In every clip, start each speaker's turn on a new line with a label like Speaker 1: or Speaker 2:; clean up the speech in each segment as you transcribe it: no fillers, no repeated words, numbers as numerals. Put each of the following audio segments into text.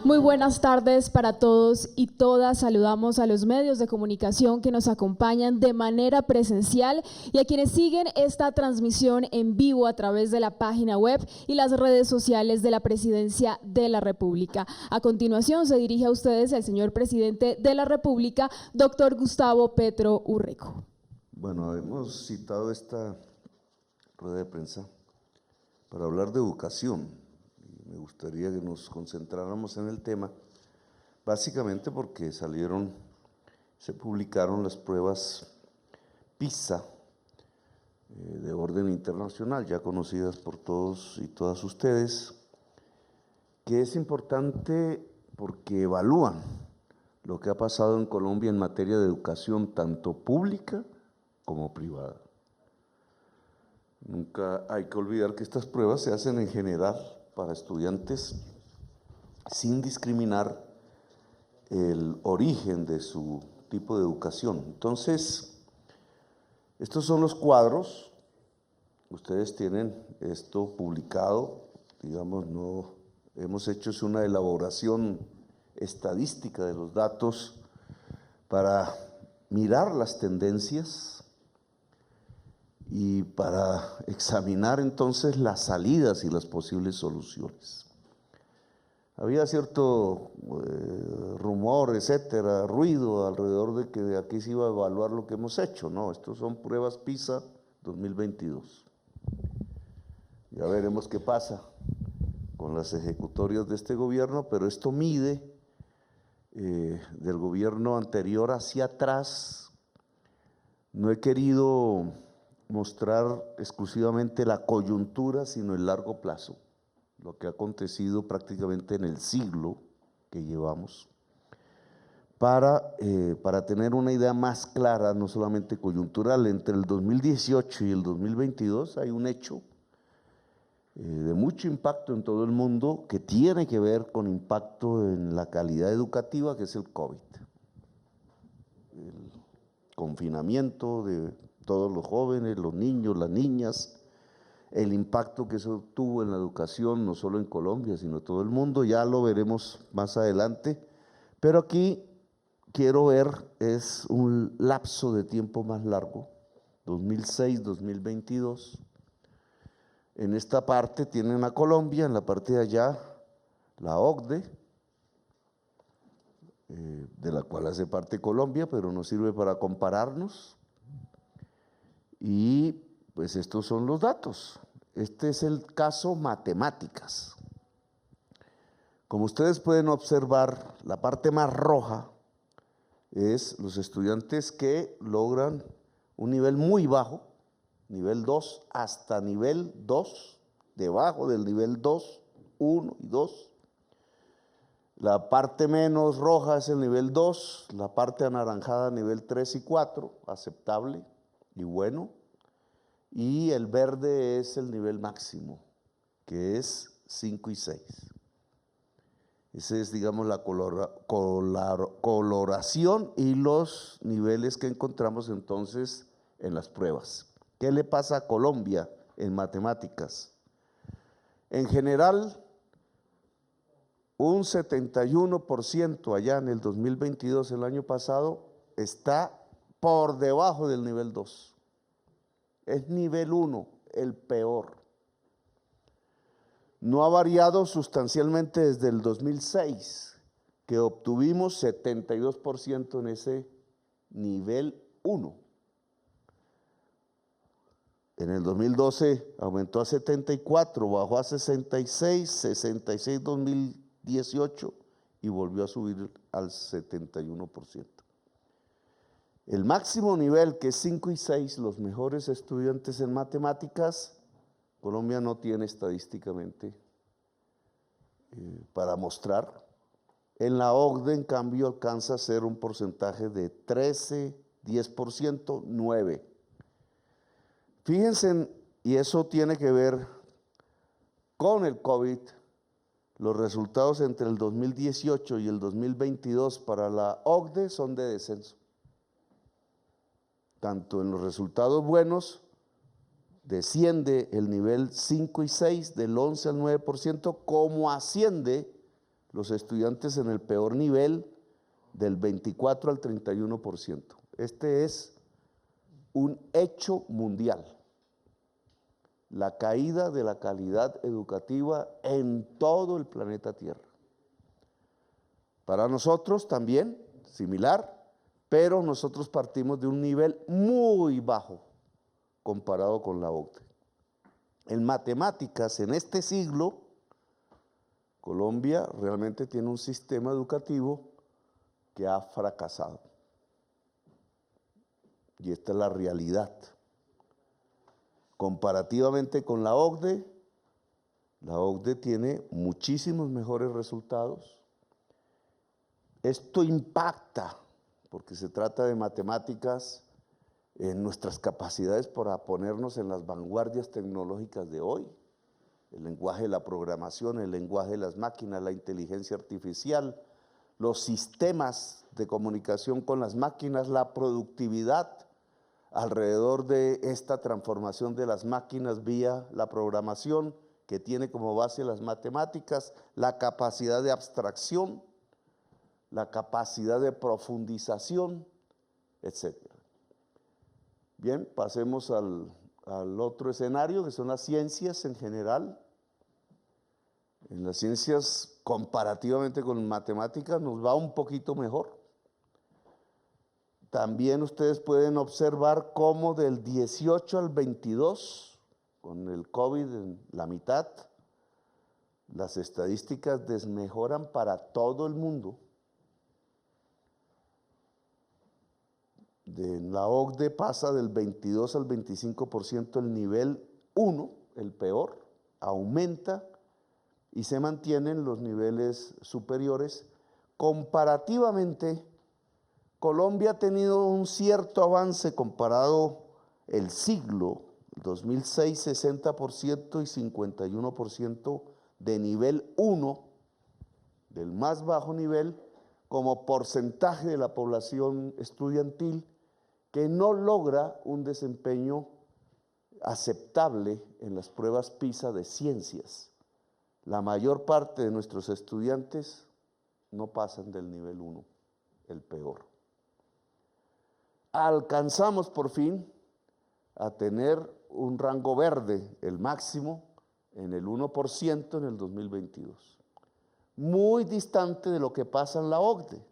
Speaker 1: Muy buenas tardes para todos y todas. Saludamos a los medios de comunicación que nos acompañan de manera presencial y a quienes siguen esta transmisión en vivo a través de la página web y las redes sociales de la Presidencia de la República. A continuación se dirige a ustedes el señor Presidente de la República, doctor Gustavo Petro Urrego.
Speaker 2: Bueno, hemos citado esta rueda de prensa para hablar de educación. Me gustaría que nos concentráramos en el tema, básicamente porque se publicaron las pruebas PISA de orden internacional, ya conocidas por todos y todas ustedes, que es importante porque evalúan lo que ha pasado en Colombia en materia de educación, tanto pública como privada. Nunca hay que olvidar que estas pruebas se hacen en general para estudiantes sin discriminar el origen de su tipo de educación. Entonces, estos son los cuadros, ustedes tienen esto publicado, digamos, no hemos hecho una elaboración estadística de los datos para mirar las tendencias y para examinar entonces las salidas y las posibles soluciones. Había cierto rumor, etcétera, ruido alrededor de que de aquí se iba a evaluar lo que hemos hecho. No, estos son pruebas PISA 2022. Ya veremos qué pasa con las ejecutorias de este gobierno, pero esto mide del gobierno anterior hacia atrás. No he querido mostrar exclusivamente la coyuntura, sino el largo plazo, lo que ha acontecido prácticamente en el siglo que llevamos, para tener una idea más clara, no solamente coyuntural. Entre el 2018 y el 2022 hay un hecho de mucho impacto en todo el mundo que tiene que ver con impacto en la calidad educativa, que es el COVID. El confinamiento de todos los jóvenes, los niños, las niñas, el impacto que eso tuvo en la educación, no solo en Colombia, sino en todo el mundo, ya lo veremos más adelante, pero aquí quiero ver, es un lapso de tiempo más largo, 2006-2022, en esta parte tienen a Colombia, en la parte de allá, la OCDE, de la cual hace parte Colombia, pero nos sirve para compararnos. Y pues estos son los datos. Este es el caso matemáticas. Como ustedes pueden observar, la parte más roja es los estudiantes que logran un nivel muy bajo, nivel 2 hasta nivel 2, debajo del nivel 2, 1 y 2. La parte menos roja es el nivel 2, la parte anaranjada nivel 3 y 4, aceptable y bueno, y el verde es el nivel máximo, que es 5 y 6. Esa es, digamos, la coloración y los niveles que encontramos entonces en las pruebas. ¿Qué le pasa a Colombia en matemáticas? En general, un 71% allá en el 2022, el año pasado, está por debajo del nivel 2. Es nivel 1, el peor. No ha variado sustancialmente desde el 2006, que obtuvimos 72% en ese nivel 1. En el 2012 aumentó a 74, bajó a 66, 66 2018 y volvió a subir al 71%. El máximo nivel, que es 5 y 6, los mejores estudiantes en matemáticas, Colombia no tiene estadísticamente para mostrar. En la OCDE, en cambio, alcanza a ser un porcentaje de 13, 10%, 9%. Fíjense, y eso tiene que ver con el COVID, los resultados entre el 2018 y el 2022 para la OCDE son de descenso. Tanto en los resultados buenos, desciende el nivel 5 y 6 del 11 al 9%, como asciende los estudiantes en el peor nivel del 24 al 31%. Este es un hecho mundial. La caída de la calidad educativa en todo el planeta Tierra. Para nosotros también, similar, pero nosotros partimos de un nivel muy bajo comparado con la OCDE. En matemáticas, en este siglo, Colombia realmente tiene un sistema educativo que ha fracasado. Y esta es la realidad. Comparativamente con la OCDE tiene muchísimos mejores resultados. Esto impacta, porque se trata de matemáticas, en nuestras capacidades para ponernos en las vanguardias tecnológicas de hoy. El lenguaje de la programación, el lenguaje de las máquinas, la inteligencia artificial, los sistemas de comunicación con las máquinas, la productividad alrededor de esta transformación de las máquinas vía la programación, que tiene como base las matemáticas, la capacidad de abstracción, la capacidad de profundización, etc. Bien, pasemos al otro escenario, que son las ciencias en general. En las ciencias, comparativamente con matemáticas, nos va un poquito mejor. También ustedes pueden observar cómo del 18 al 22, con el COVID en la mitad, las estadísticas desmejoran para todo el mundo. De la OCDE pasa del 22 al 25% el nivel 1, el peor, aumenta y se mantienen los niveles superiores. Comparativamente, Colombia ha tenido un cierto avance comparado el siglo, 2006 60% y 51% de nivel 1, del más bajo nivel, como porcentaje de la población estudiantil, que no logra un desempeño aceptable en las pruebas PISA de ciencias. La mayor parte de nuestros estudiantes no pasan del nivel 1, el peor. Alcanzamos por fin a tener un rango verde, el máximo, en el 1% en el 2022. Muy distante de lo que pasa en la OCDE.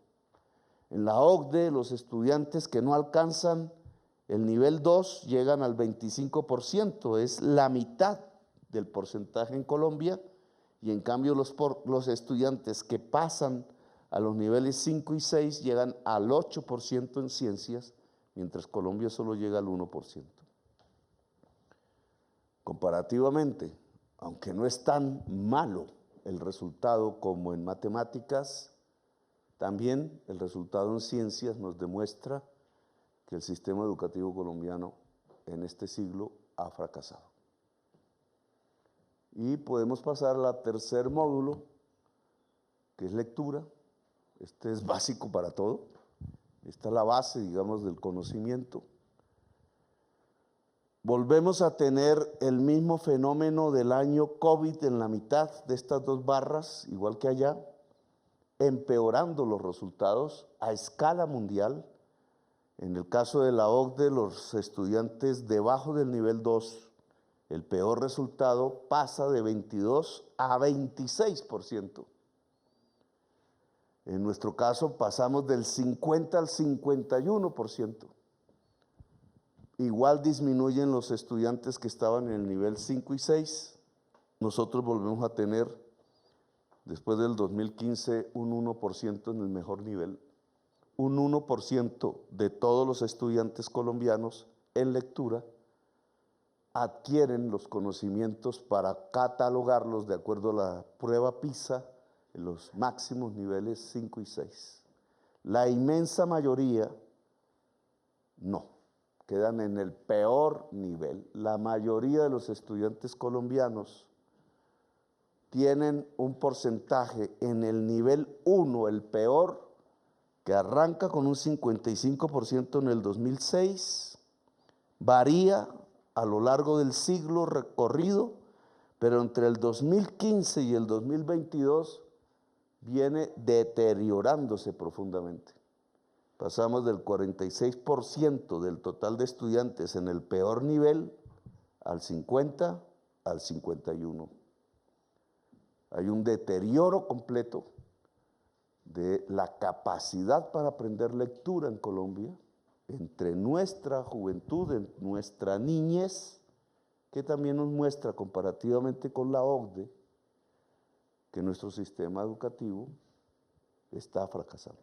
Speaker 2: En la OCDE, los estudiantes que no alcanzan el nivel 2 llegan al 25%, es la mitad del porcentaje en Colombia, y en cambio los estudiantes que pasan a los niveles 5 y 6 llegan al 8% en ciencias, mientras Colombia solo llega al 1%. Comparativamente, aunque no es tan malo el resultado como en matemáticas, también el resultado en ciencias nos demuestra que el sistema educativo colombiano en este siglo ha fracasado. Y podemos pasar al tercer módulo, que es lectura. Este es básico para todo. Esta es la base, digamos, del conocimiento. Volvemos a tener el mismo fenómeno del año COVID en la mitad de estas dos barras, igual que allá, empeorando los resultados a escala mundial. En el caso de la OCDE, los estudiantes debajo del nivel 2, el peor resultado pasa de 22 a 26%. En nuestro caso pasamos del 50 al 51%. Igual disminuyen los estudiantes que estaban en el nivel 5 y 6. Nosotros volvemos a tener, después del 2015, un 1% en el mejor nivel. Un 1% de todos los estudiantes colombianos en lectura adquieren los conocimientos para catalogarlos de acuerdo a la prueba PISA en los máximos niveles 5 y 6. La inmensa mayoría no, quedan en el peor nivel. La mayoría de los estudiantes colombianos tienen un porcentaje en el nivel 1, el peor, que arranca con un 55% en el 2006, varía a lo largo del siglo recorrido, pero entre el 2015 y el 2022 viene deteriorándose profundamente. Pasamos del 46% del total de estudiantes en el peor nivel al 50, al 51. Hay un deterioro completo de la capacidad para aprender lectura en Colombia, entre nuestra juventud, en nuestra niñez, que también nos muestra comparativamente con la OCDE que nuestro sistema educativo está fracasando.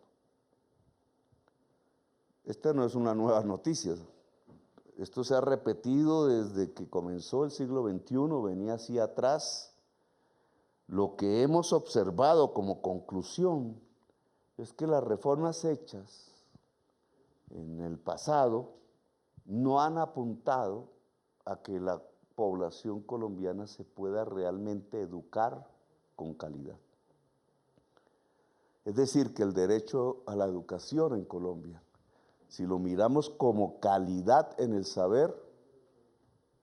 Speaker 2: Esta no es una nueva noticia, esto se ha repetido desde que comenzó el siglo XXI, venía hacia atrás. Lo que hemos observado como conclusión es que las reformas hechas en el pasado no han apuntado a que la población colombiana se pueda realmente educar con calidad. Es decir, que el derecho a la educación en Colombia, si lo miramos como calidad en el saber,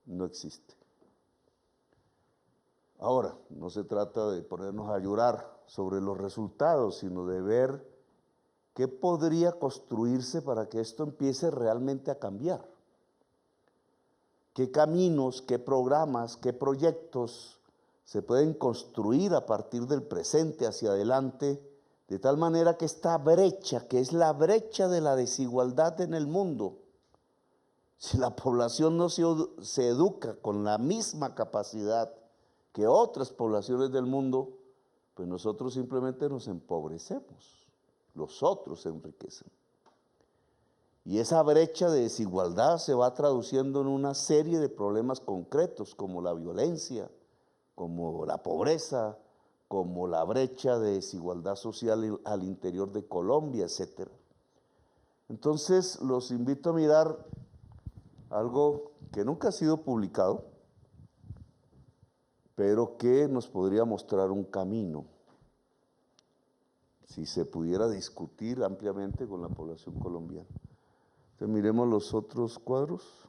Speaker 2: no existe. Ahora, no se trata de ponernos a llorar sobre los resultados, sino de ver qué podría construirse para que esto empiece realmente a cambiar. ¿Qué caminos, qué programas, qué proyectos se pueden construir a partir del presente hacia adelante, de tal manera que esta brecha, que es la brecha de la desigualdad en el mundo, si la población no se educa con la misma capacidad que otras poblaciones del mundo, pues nosotros simplemente nos empobrecemos, los otros se enriquecen. Y esa brecha de desigualdad se va traduciendo en una serie de problemas concretos, como la violencia, como la pobreza, como la brecha de desigualdad social al interior de Colombia, etc. Entonces, los invito a mirar algo que nunca ha sido publicado, pero que nos podría mostrar un camino, si se pudiera discutir ampliamente con la población colombiana. Entonces, miremos los otros cuadros.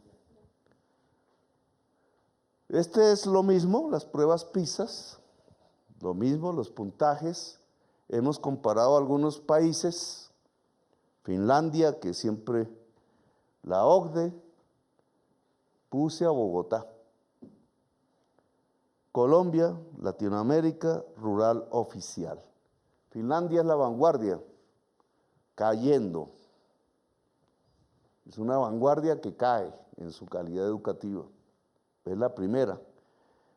Speaker 2: Este es lo mismo, las pruebas PISA, lo mismo, los puntajes. Hemos comparado algunos países, Finlandia, que siempre la OCDE, puse a Bogotá. Colombia, Latinoamérica, rural oficial. Finlandia es la vanguardia, cayendo. Es una vanguardia que cae en su calidad educativa. Es la primera.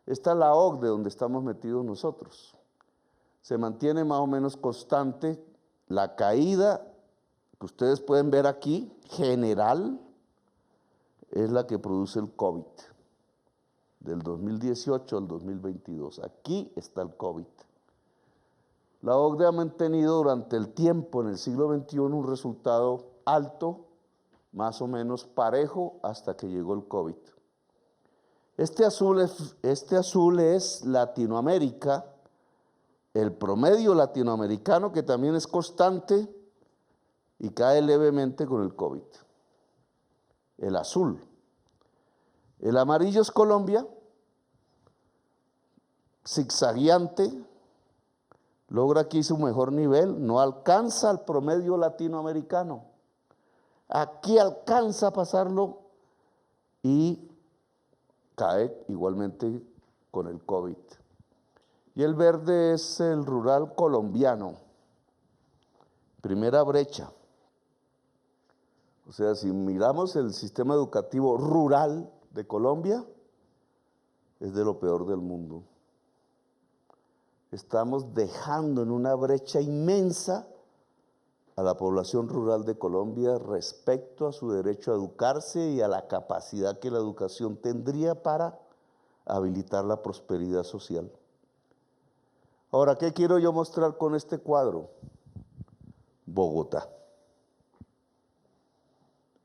Speaker 2: Esta es la OCDE donde estamos metidos nosotros. Se mantiene más o menos constante la caída que ustedes pueden ver aquí, general, es la que produce el COVID, del 2018 al 2022. Aquí está el COVID. La OCDE ha mantenido durante el tiempo, en el siglo XXI, un resultado alto, más o menos parejo, hasta que llegó el COVID. Este azul es Latinoamérica, el promedio latinoamericano, que también es constante y cae levemente con el COVID. El azul. El amarillo es Colombia, zigzagueante, logra aquí su mejor nivel, no alcanza al promedio latinoamericano. Aquí alcanza a pasarlo y cae igualmente con el COVID. Y el verde es el rural colombiano, primera brecha. O sea, si miramos el sistema educativo rural de Colombia, es de lo peor del mundo. Estamos dejando en una brecha inmensa a la población rural de Colombia respecto a su derecho a educarse y a la capacidad que la educación tendría para habilitar la prosperidad social. Ahora, ¿qué quiero yo mostrar con este cuadro? Bogotá.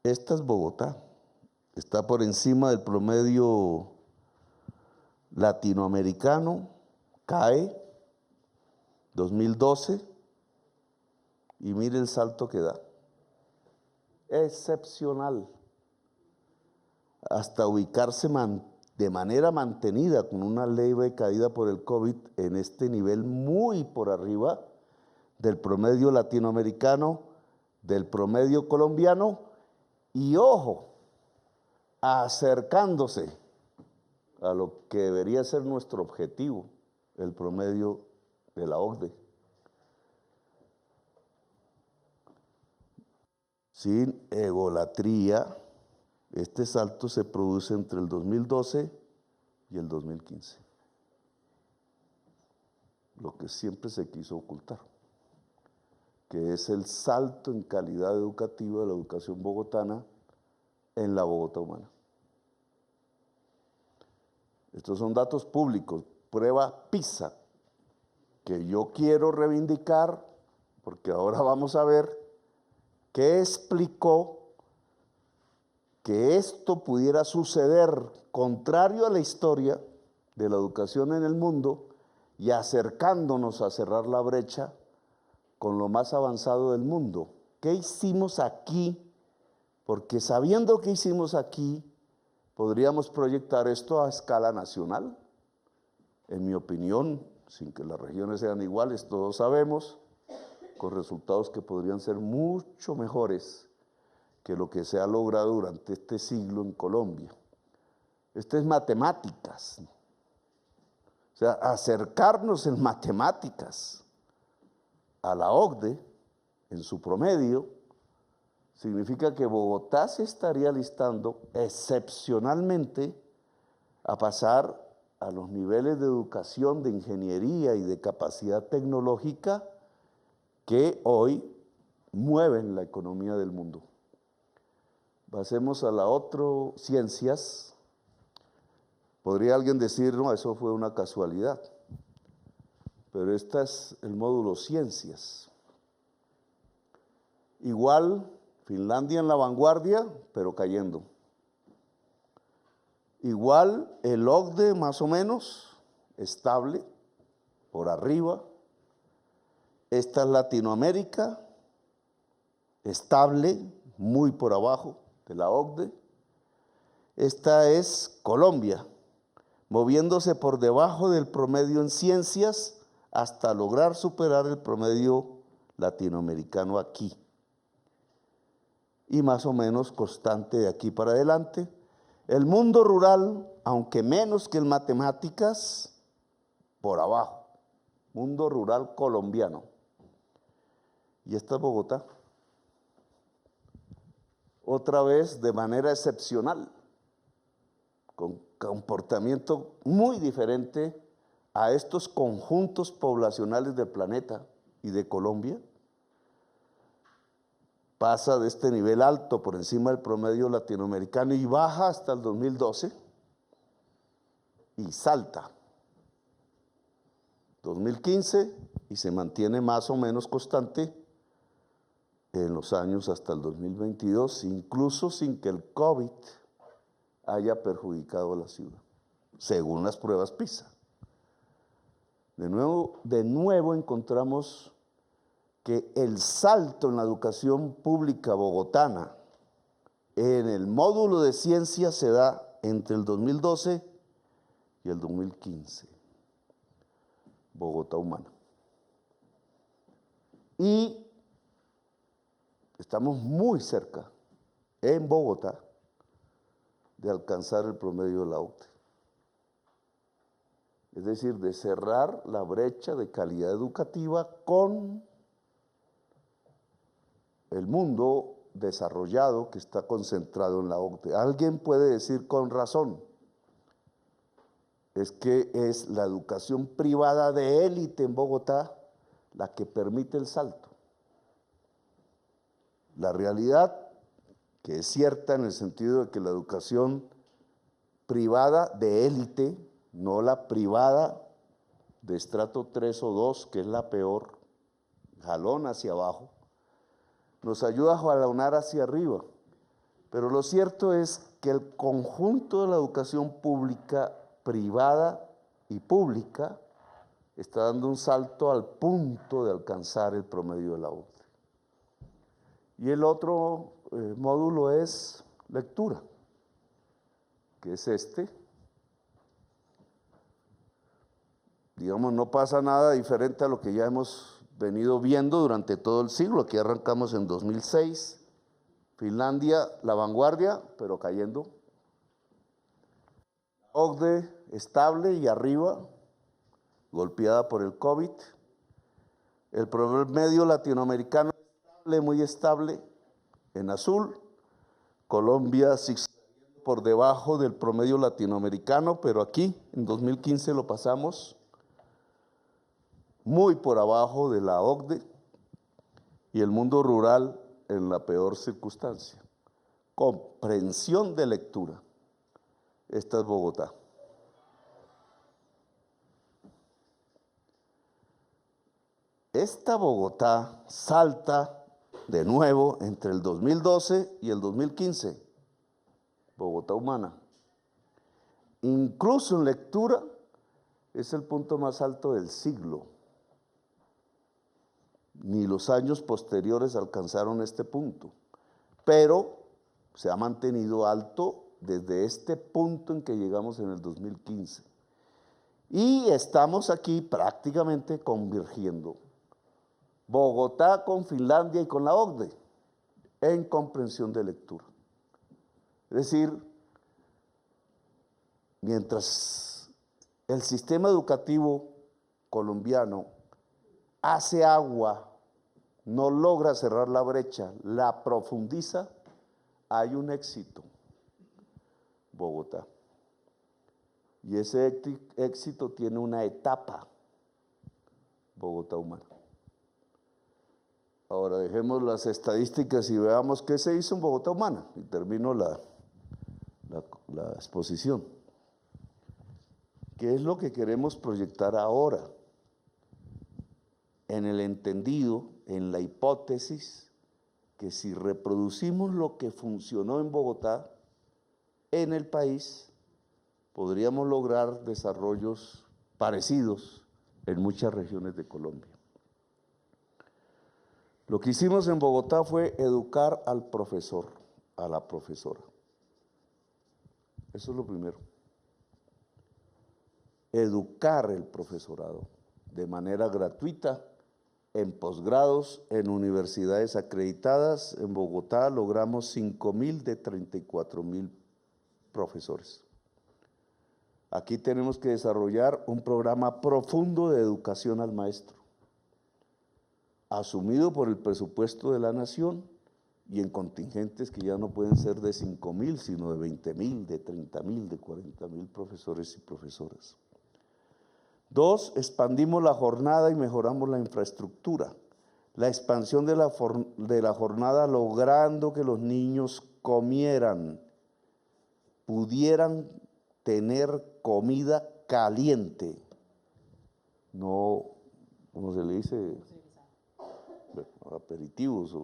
Speaker 2: Esta es Bogotá. Está por encima del promedio latinoamericano, cae, 2012, y mire el salto que da. Excepcional. Hasta ubicarse de manera mantenida con una leve caída por el COVID en este nivel muy por arriba, del promedio latinoamericano, del promedio colombiano y, ojo, acercándose a lo que debería ser nuestro objetivo, el promedio de la OCDE. Sin egolatría, este salto se produce entre el 2012 y el 2015, lo que siempre se quiso ocultar, que es el salto en calidad educativa de la educación bogotana en la Bogotá humana. Estos son datos públicos, prueba PISA, que yo quiero reivindicar, porque ahora vamos a ver qué explicó que esto pudiera suceder contrario a la historia de la educación en el mundo y acercándonos a cerrar la brecha con lo más avanzado del mundo. ¿Qué hicimos aquí? Porque sabiendo qué hicimos aquí, podríamos proyectar esto a escala nacional. En mi opinión, sin que las regiones sean iguales, todos sabemos, con resultados que podrían ser mucho mejores que lo que se ha logrado durante este siglo en Colombia. Esto es matemáticas. O sea, acercarnos en matemáticas a la OCDE, en su promedio, significa que Bogotá se estaría listando excepcionalmente a pasar a los niveles de educación, de ingeniería y de capacidad tecnológica que hoy mueven la economía del mundo. Pasemos a la otra, ciencias. Podría alguien decir, no, eso fue una casualidad, pero este es el módulo ciencias. Igual, Finlandia en la vanguardia, pero cayendo. Igual, el OCDE más o menos, estable, por arriba. Esta es Latinoamérica, estable, muy por abajo de la OCDE. Esta es Colombia, moviéndose por debajo del promedio en ciencias hasta lograr superar el promedio latinoamericano aquí. Y más o menos constante de aquí para adelante. El mundo rural, aunque menos que en matemáticas, por abajo. Mundo rural colombiano. Y esta es Bogotá. Otra vez de manera excepcional, con comportamiento muy diferente a estos conjuntos poblacionales del planeta y de Colombia. Pasa de este nivel alto por encima del promedio latinoamericano y baja hasta el 2012 y salta. 2015 y se mantiene más o menos constante en los años hasta el 2022, incluso sin que el COVID haya perjudicado a la ciudad, según las pruebas PISA. De nuevo encontramos que el salto en la educación pública bogotana en el módulo de ciencias se da entre el 2012 y el 2015. Bogotá humana. Y estamos muy cerca, en Bogotá, de alcanzar el promedio de la OCDE. Es decir, de cerrar la brecha de calidad educativa con el mundo desarrollado que está concentrado en la OCDE. Alguien puede decir con razón, es que es la educación privada de élite en Bogotá la que permite el salto. La realidad, que es cierta en el sentido de que la educación privada de élite, no la privada de estrato 3 o 2, que es la peor, jalón hacia abajo, nos ayuda a jalonar hacia arriba. Pero lo cierto es que el conjunto de la educación pública, privada y pública está dando un salto al punto de alcanzar el promedio de la OCDE. Y el otro módulo es lectura, que es este. Digamos, no pasa nada diferente a lo que ya hemos venido viendo durante todo el siglo. Aquí arrancamos en 2006, Finlandia, la vanguardia, pero cayendo. OCDE estable y arriba, golpeada por el COVID. El promedio latinoamericano estable, muy estable, en azul. Colombia por debajo del promedio latinoamericano, pero aquí en 2015 lo pasamos muy por abajo de la OCDE, y el mundo rural en la peor circunstancia. Comprensión de lectura. Esta es Bogotá. Esta Bogotá salta de nuevo entre el 2012 y el 2015. Bogotá humana. Incluso en lectura es el punto más alto del siglo. Ni los años posteriores alcanzaron este punto, pero se ha mantenido alto desde este punto en que llegamos en el 2015. Y estamos aquí prácticamente convergiendo. Bogotá con Finlandia y con la OCDE en comprensión de lectura. Es decir, mientras el sistema educativo colombiano hace agua, no logra cerrar la brecha, la profundiza, hay un éxito. Bogotá. Y ese éxito tiene una etapa. Bogotá humana. Ahora dejemos las estadísticas y veamos qué se hizo en Bogotá humana. Y termino la exposición. ¿Qué es lo que queremos proyectar ahora? En el entendido, en la hipótesis, que si reproducimos lo que funcionó en Bogotá, en el país, podríamos lograr desarrollos parecidos en muchas regiones de Colombia. Lo que hicimos en Bogotá fue educar al profesor, a la profesora. Eso es lo primero. Educar el profesorado de manera gratuita en posgrados, en universidades acreditadas. En Bogotá logramos 5.000 de 34.000 profesores. Aquí tenemos que desarrollar un programa profundo de educación al maestro, asumido por el presupuesto de la nación y en contingentes que ya no pueden ser de 5.000, sino de 20.000, de 30.000, de 40.000 profesores y profesoras. 2, expandimos la jornada y mejoramos la infraestructura. La expansión de la jornada logrando que los niños comieran, pudieran tener comida caliente, no, ¿cómo se le dice? Aperitivos.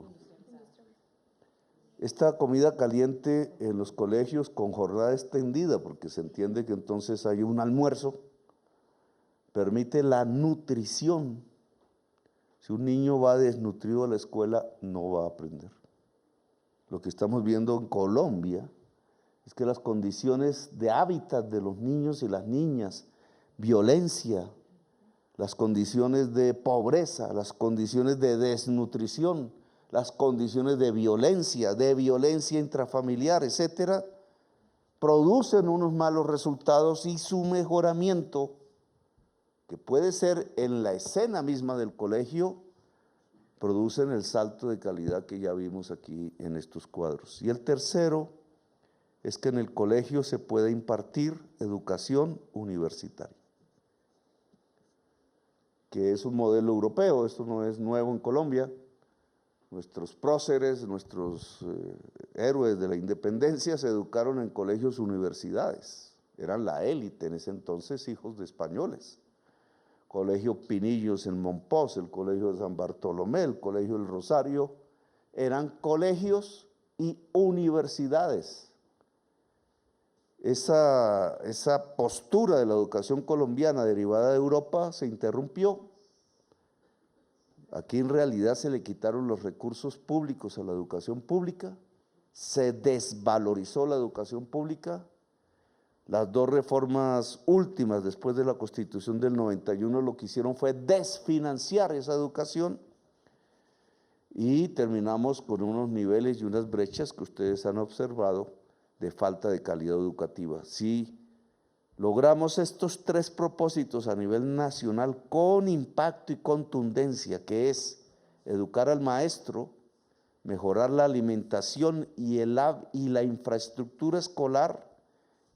Speaker 2: Esta comida caliente en los colegios con jornada extendida, porque se entiende que entonces hay un almuerzo, permite la nutrición. Si un niño va desnutrido a la escuela, no va a aprender. Lo que estamos viendo en Colombia es que las condiciones de hábitat de los niños y las niñas, violencia, las condiciones de pobreza, las condiciones de desnutrición, las condiciones de violencia intrafamiliar, etcétera, producen unos malos resultados y su mejoramiento, que puede ser en la escena misma del colegio, producen el salto de calidad que ya vimos aquí en estos cuadros. Y el tercero es que en el colegio se puede impartir educación universitaria, que es un modelo europeo. Esto no es nuevo en Colombia. Nuestros próceres, nuestros héroes de la independencia se educaron en colegios universidades. Eran la élite en ese entonces, hijos de españoles. Colegio Pinillos en Monpós, el Colegio de San Bartolomé, el Colegio del Rosario, eran colegios y universidades. Esa postura de la educación colombiana derivada de Europa se interrumpió. Aquí en realidad se le quitaron los recursos públicos a la educación pública, se desvalorizó la educación pública, Las dos reformas últimas después de la Constitución del 91 lo que hicieron fue desfinanciar esa educación y terminamos con unos niveles y unas brechas que ustedes han observado de falta de calidad educativa. Si logramos estos tres propósitos a nivel nacional con impacto y contundencia, que es educar al maestro, mejorar la alimentación y la infraestructura escolar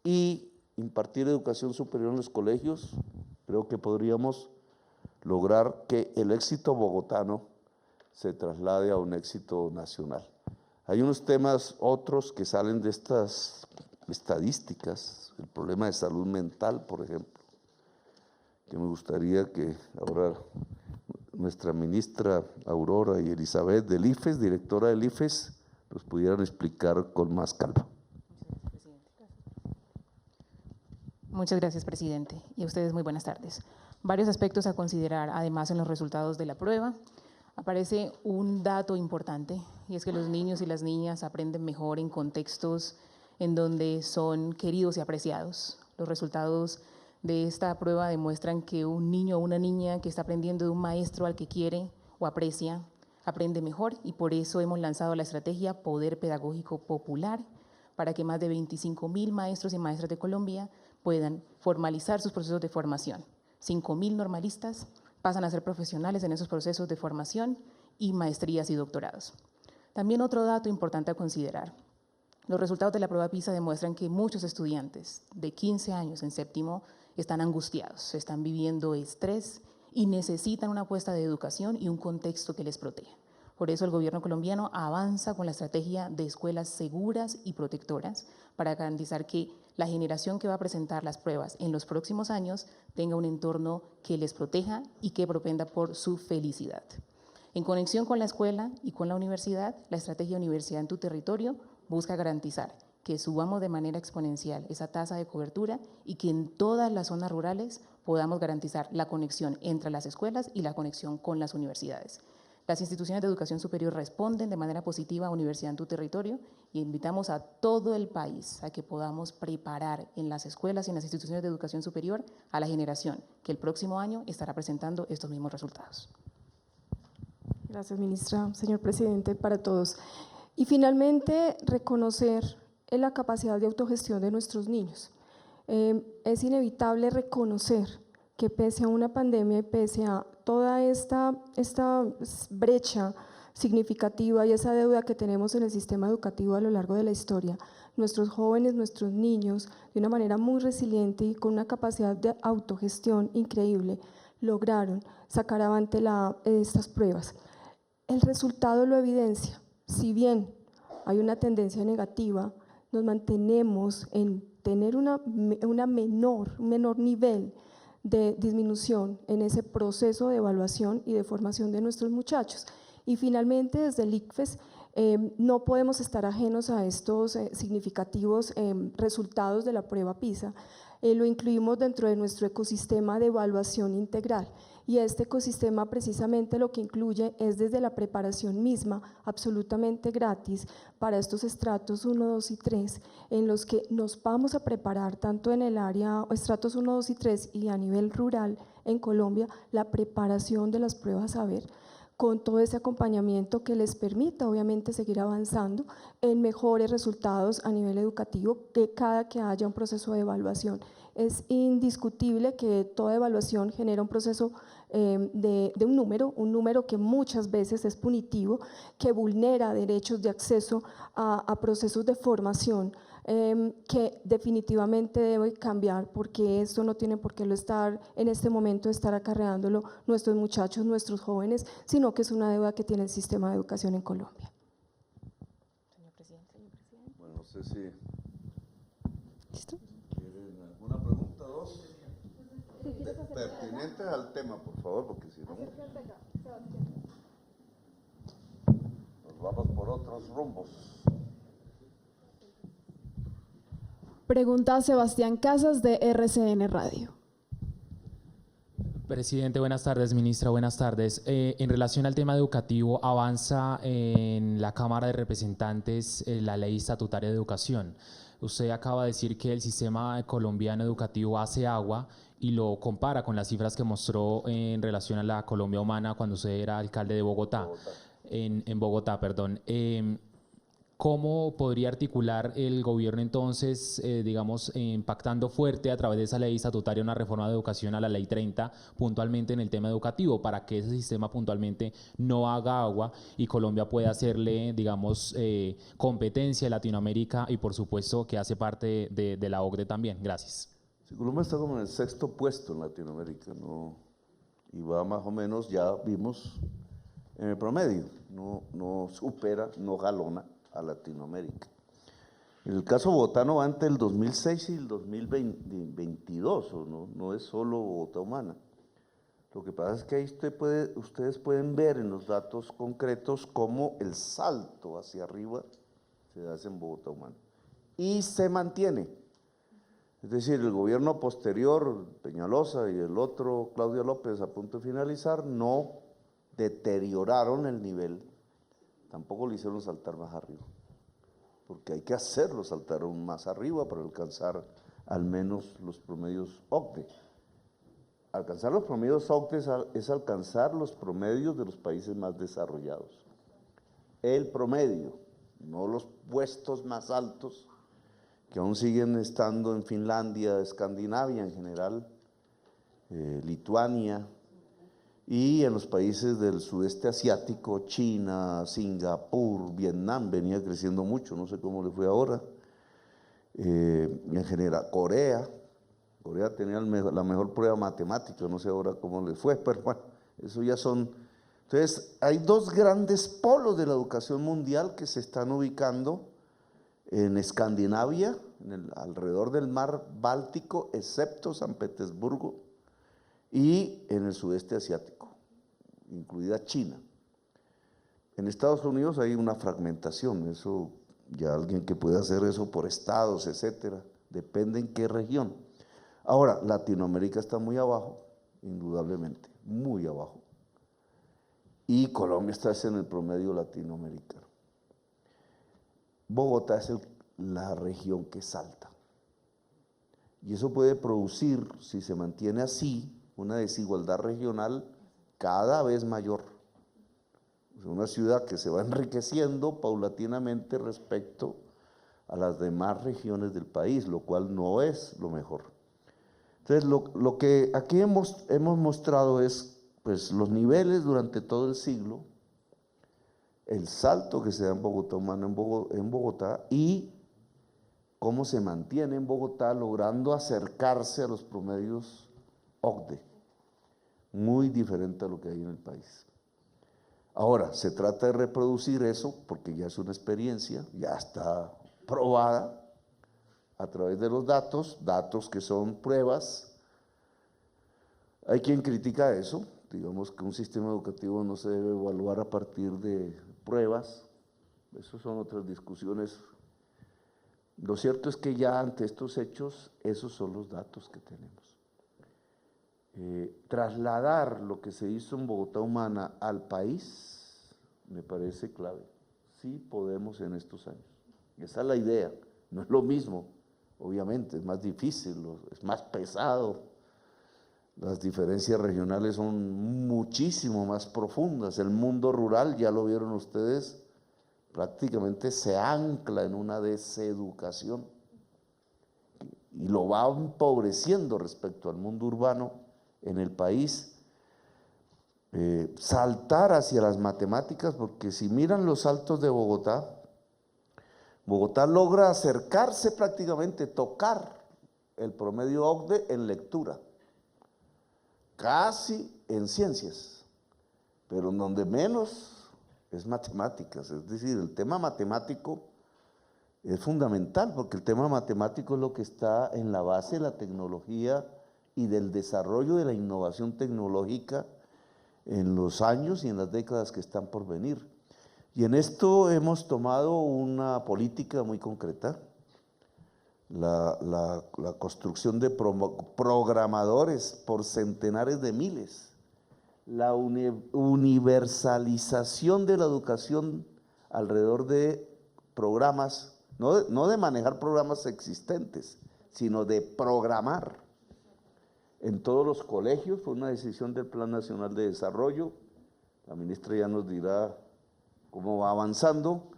Speaker 2: y impartir educación superior en los colegios, creo que podríamos lograr que el éxito bogotano se traslade a un éxito nacional. Hay unos temas otros que salen de estas estadísticas, el problema de salud mental, por ejemplo, que me gustaría que ahora nuestra ministra Aurora y Elizabeth del IFES, directora del IFES, nos pudieran explicar con más calma.
Speaker 3: Muchas gracias, presidente. Y a ustedes muy buenas tardes. Varios aspectos a considerar, además, en los resultados de la prueba. Aparece un dato importante, y es que los niños y las niñas aprenden mejor en contextos en donde son queridos y apreciados. Los resultados de esta prueba demuestran que un niño o una niña que está aprendiendo de un maestro al que quiere o aprecia, aprende mejor, y por eso hemos lanzado la estrategia Poder Pedagógico Popular, para que más de 25.000 maestros y maestras de Colombia puedan formalizar sus procesos de formación. 5.000 normalistas pasan a ser profesionales en esos procesos de formación y maestrías y doctorados. También otro dato importante a considerar. Los resultados de la prueba PISA demuestran que muchos estudiantes de 15 años en séptimo están angustiados, están viviendo estrés y necesitan una apuesta de educación y un contexto que les proteja. Por eso el gobierno colombiano avanza con la estrategia de escuelas seguras y protectoras para garantizar que la generación que va a presentar las pruebas en los próximos años tenga un entorno que les proteja y que propenda por su felicidad. En conexión con la escuela y con la universidad, la estrategia Universidad en tu Territorio busca garantizar que subamos de manera exponencial esa tasa de cobertura y que en todas las zonas rurales podamos garantizar la conexión entre las escuelas y la conexión con las universidades. Las instituciones de educación superior responden de manera positiva a Universidad en tu Territorio y invitamos a todo el país a que podamos preparar en las escuelas y en las instituciones de educación superior a la generación que el próximo año estará presentando estos mismos resultados.
Speaker 4: Gracias, ministra. Señor presidente, para todos. Y finalmente, reconocer la capacidad de autogestión de nuestros niños. Es inevitable reconocer que pese a una pandemia y pese a toda esta brecha significativa y esa deuda que tenemos en el sistema educativo a lo largo de la historia, nuestros jóvenes, nuestros niños, de una manera muy resiliente y con una capacidad de autogestión increíble, lograron sacar adelante estas pruebas. El resultado lo evidencia. Si bien hay una tendencia negativa, nos mantenemos en tener un menor nivel de disminución en ese proceso de evaluación y de formación de nuestros muchachos. Y finalmente, desde el ICFES, no podemos estar ajenos a estos significativos resultados de la prueba PISA. Lo incluimos dentro de nuestro ecosistema de evaluación integral. Y este ecosistema precisamente lo que incluye es desde la preparación misma, absolutamente gratis, para estos estratos 1, 2 y 3, en los que nos vamos a preparar tanto en el área, estratos 1, 2 y 3 y a nivel rural en Colombia, la preparación de las pruebas saber, con todo ese acompañamiento que les permita obviamente seguir avanzando en mejores resultados a nivel educativo cada que haya un proceso de evaluación. Es indiscutible que toda evaluación genera un proceso de un número que muchas veces es punitivo, que vulnera derechos de acceso a procesos de formación, que definitivamente debe cambiar, porque esto no tiene por qué estar en este momento estar acarreándolo nuestros muchachos, nuestros jóvenes, sino que es una deuda que tiene el sistema de educación en Colombia.
Speaker 3: Señor presidente.
Speaker 2: Bueno, no sé si
Speaker 4: ¿Listo?
Speaker 2: quieren alguna pregunta, dos. Pertinentes al tema, por favor, porque si no nos vamos por otros rumbos.
Speaker 1: Pregunta Sebastián Casas de RCN Radio.
Speaker 5: Presidente, buenas tardes. Ministra, buenas tardes. En relación al tema educativo, avanza en la Cámara de Representantes la Ley Estatutaria de Educación. Usted acaba de decir que el sistema colombiano educativo hace agua y lo compara con las cifras que mostró en relación a la Colombia Humana cuando usted era alcalde de Bogotá. En Bogotá, perdón. ¿Cómo podría articular el gobierno entonces, digamos, impactando fuerte a través de esa ley estatutaria una reforma de educación a la ley 30 puntualmente en el tema educativo para que ese sistema puntualmente no haga agua y Colombia pueda hacerle, digamos, competencia a Latinoamérica y por supuesto que hace parte de la OCDE también? Gracias.
Speaker 2: Sí, Colombia está como en el 6º puesto en Latinoamérica, ¿no? Y va más o menos, ya vimos, en el promedio, no supera, no jalona a Latinoamérica. En el caso bogotano va entre el 2006 y el 2022, no es solo Bogotá Humana. Lo que pasa es que ahí ustedes pueden ver en los datos concretos cómo el salto hacia arriba se hace en Bogotá Humana y se mantiene. Es decir, el gobierno posterior, Peñalosa y el otro, Claudia López, a punto de finalizar, no deterioraron el nivel, tampoco lo hicieron saltar más arriba, porque hay que hacerlo saltar aún más arriba para alcanzar al menos los promedios OCDE. Alcanzar los promedios OCDE es alcanzar los promedios de los países más desarrollados. El promedio, no los puestos más altos, que aún siguen estando en Finlandia, Escandinavia en general, Lituania, y en los países del sudeste asiático, China, Singapur, Vietnam, venía creciendo mucho, no sé cómo le fue ahora, en general, Corea tenía la mejor prueba matemática, no sé ahora cómo le fue, pero bueno, eso ya son. Entonces, hay dos grandes polos de la educación mundial que se están ubicando en Escandinavia, alrededor del mar Báltico, excepto San Petersburgo, y en el sudeste asiático, incluida China. En Estados Unidos hay una fragmentación, eso ya alguien que puede hacer eso por estados, etcétera, depende en qué región. Ahora, Latinoamérica está muy abajo, indudablemente, muy abajo. Y Colombia está en el promedio latinoamericano. Bogotá es la región que salta. Y eso puede producir, si se mantiene así, una desigualdad regional cada vez mayor. Es una ciudad que se va enriqueciendo paulatinamente respecto a las demás regiones del país, lo cual no es lo mejor. Entonces, lo que aquí hemos mostrado es pues, los niveles durante todo el siglo, el salto que se da en Bogotá Humana en Bogotá y cómo se mantiene en Bogotá logrando acercarse a los promedios OCDE, muy diferente a lo que hay en el país. Ahora, se trata de reproducir eso porque ya es una experiencia, ya está probada a través de los datos que son pruebas. Hay quien critica eso, digamos que un sistema educativo no se debe evaluar a partir de pruebas, esas son otras discusiones. Lo cierto es que ya ante estos hechos, esos son los datos que tenemos. Trasladar lo que se hizo en Bogotá Humana al país me parece clave. Sí podemos en estos años. Esa es la idea. No es lo mismo, obviamente, es más difícil, es más pesado. Las diferencias regionales son muchísimo más profundas. El mundo rural, ya lo vieron ustedes, prácticamente se ancla en una deseducación y lo va empobreciendo respecto al mundo urbano en el país. Saltar hacia las matemáticas, porque si miran los saltos de Bogotá, Bogotá logra acercarse prácticamente, tocar el promedio OCDE en lectura, casi en ciencias, pero en donde menos es matemáticas, es decir, el tema matemático es fundamental, porque el tema matemático es lo que está en la base de la tecnología y del desarrollo de la innovación tecnológica en los años y en las décadas que están por venir. Y en esto hemos tomado una política muy concreta. la construcción de programadores por centenares de miles, la universalización de la educación alrededor de programas, no de manejar programas existentes, sino de programar en todos los colegios. Fue una decisión del Plan Nacional de Desarrollo, la ministra ya nos dirá cómo va avanzando,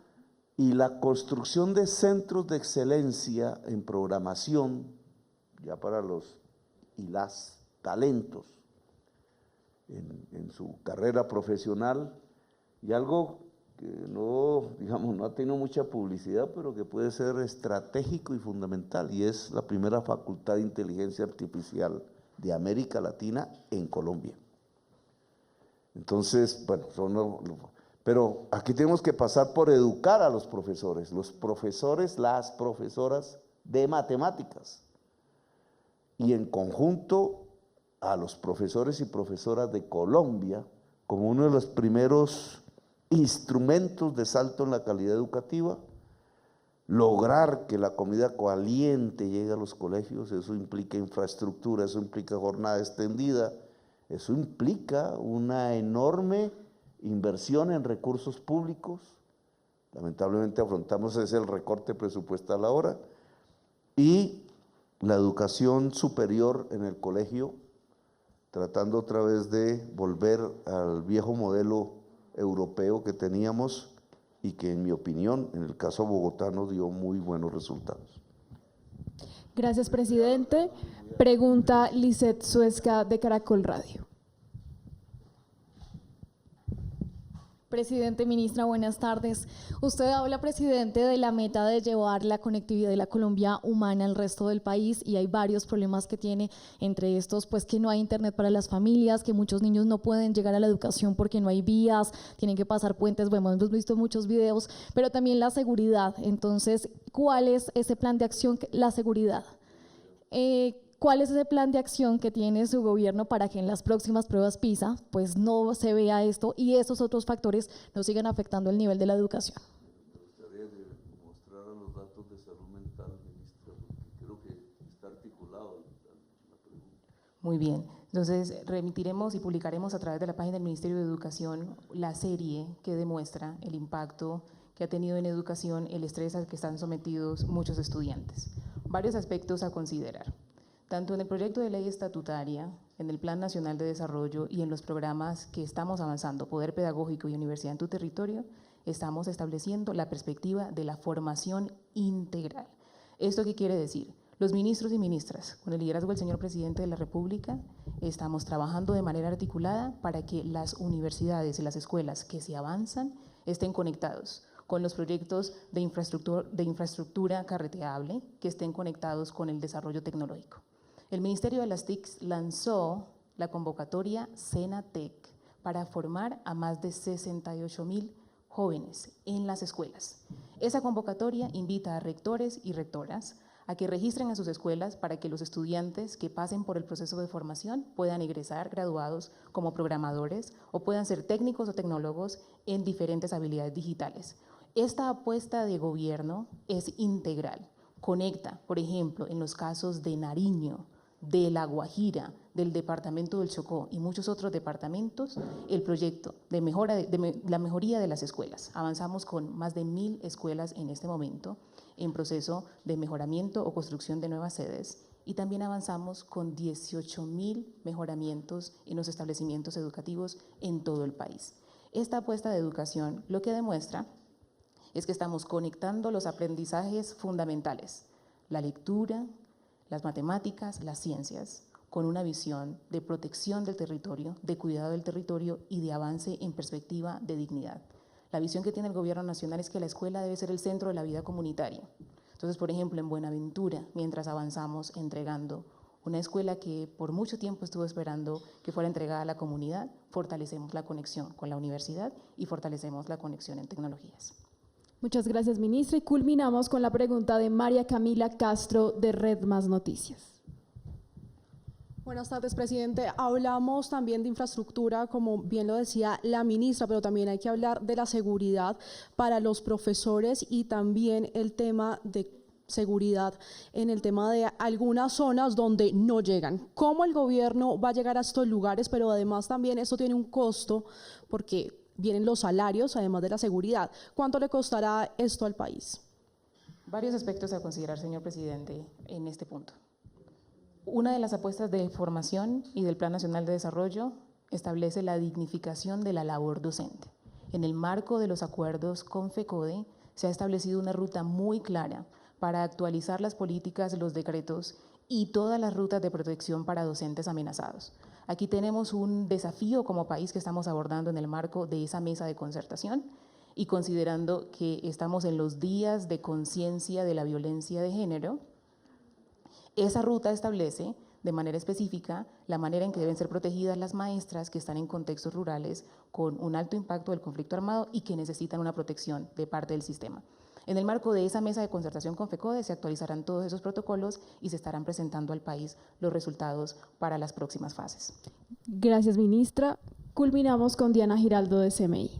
Speaker 2: y la construcción de centros de excelencia en programación, ya para los y las talentos en su carrera profesional, y algo que no ha tenido mucha publicidad, pero que puede ser estratégico y fundamental, y es la primera facultad de inteligencia artificial de América Latina en Colombia. Entonces, bueno, pero aquí tenemos que pasar por educar a los profesores, las profesoras de matemáticas, y en conjunto a los profesores y profesoras de Colombia como uno de los primeros instrumentos de salto en la calidad educativa, lograr que la comida caliente llegue a los colegios. Eso implica infraestructura, eso implica jornada extendida, eso implica una enorme inversión en recursos públicos. Lamentablemente afrontamos ese el recorte presupuestal ahora, y la educación superior en el colegio, tratando otra vez de volver al viejo modelo europeo que teníamos y que, en mi opinión, en el caso bogotano, dio muy buenos resultados.
Speaker 1: Gracias, presidente. Pregunta Lisette Suezca, de Caracol Radio.
Speaker 6: Presidente, ministra, buenas tardes. Usted habla, presidente, de la meta de llevar la conectividad de la Colombia humana al resto del país, y hay varios problemas que tiene, entre estos, pues que no hay internet para las familias, que muchos niños no pueden llegar a la educación porque no hay vías, tienen que pasar puentes. Bueno, hemos visto muchos videos, pero también la seguridad. Entonces, ¿cuál es ese plan de acción? La seguridad. ¿Cuál es ese plan de acción que tiene su gobierno para que en las próximas pruebas PISA pues no se vea esto y esos otros factores no sigan afectando el nivel de la educación?
Speaker 2: Me gustaría mostrar los datos de salud mental, ministra, porque creo que está articulado la pregunta.
Speaker 3: Muy bien, entonces remitiremos y publicaremos a través de la página del Ministerio de Educación la serie que demuestra el impacto que ha tenido en educación el estrés al que están sometidos muchos estudiantes. Varios aspectos a considerar. Tanto en el proyecto de ley estatutaria, en el Plan Nacional de Desarrollo y en los programas que estamos avanzando, Poder Pedagógico y Universidad en tu Territorio, estamos estableciendo la perspectiva de la formación integral. ¿Esto qué quiere decir? Los ministros y ministras, con el liderazgo del señor Presidente de la República, estamos trabajando de manera articulada para que las universidades y las escuelas que se avanzan estén conectados con los proyectos de infraestructura carreteable, que estén conectados con el desarrollo tecnológico. El Ministerio de las TICs lanzó la convocatoria SENATEC para formar a más de 68,000 jóvenes en las escuelas. Esa convocatoria invita a rectores y rectoras a que registren a sus escuelas para que los estudiantes que pasen por el proceso de formación puedan egresar graduados como programadores o puedan ser técnicos o tecnólogos en diferentes habilidades digitales. Esta apuesta de gobierno es integral. Conecta, por ejemplo, en los casos de Nariño, de La Guajira, del departamento del Chocó y muchos otros departamentos, el proyecto de la mejoría de las escuelas. Avanzamos con más de 1,000 escuelas en este momento en proceso de mejoramiento o construcción de nuevas sedes, y también avanzamos con 18,000 mejoramientos en los establecimientos educativos en todo el país. Esta apuesta de educación lo que demuestra es que estamos conectando los aprendizajes fundamentales, la lectura, las matemáticas, las ciencias, con una visión de protección del territorio, de cuidado del territorio y de avance en perspectiva de dignidad. La visión que tiene el gobierno nacional es que la escuela debe ser el centro de la vida comunitaria. Entonces, por ejemplo, en Buenaventura, mientras avanzamos entregando una escuela que por mucho tiempo estuvo esperando que fuera entregada a la comunidad, fortalecemos la conexión con la universidad y fortalecemos la conexión en tecnologías.
Speaker 1: Muchas gracias, ministra. Y culminamos con la pregunta de María Camila Castro, de Red Más Noticias.
Speaker 7: Buenas tardes, presidente. Hablamos también de infraestructura, como bien lo decía la ministra, pero también hay que hablar de la seguridad para los profesores y también el tema de seguridad en el tema de algunas zonas donde no llegan. ¿Cómo el gobierno va a llegar a estos lugares? Pero además también esto tiene un costo porque vienen los salarios, además de la seguridad. ¿Cuánto le costará esto al país?
Speaker 3: Varios aspectos a considerar, señor presidente, en este punto. Una de las apuestas de formación y del Plan Nacional de Desarrollo establece la dignificación de la labor docente. En el marco de los acuerdos con FECODE se ha establecido una ruta muy clara para actualizar las políticas, los decretos y todas las rutas de protección para docentes amenazados. Aquí tenemos un desafío como país que estamos abordando en el marco de esa mesa de concertación y considerando que estamos en los días de conciencia de la violencia de género. Esa ruta establece de manera específica la manera en que deben ser protegidas las maestras que están en contextos rurales con un alto impacto del conflicto armado y que necesitan una protección de parte del sistema. En el marco de esa mesa de concertación con FECODE se actualizarán todos esos protocolos y se estarán presentando al país los resultados para las próximas fases.
Speaker 1: Gracias, ministra. Culminamos con Diana Giraldo de CMI.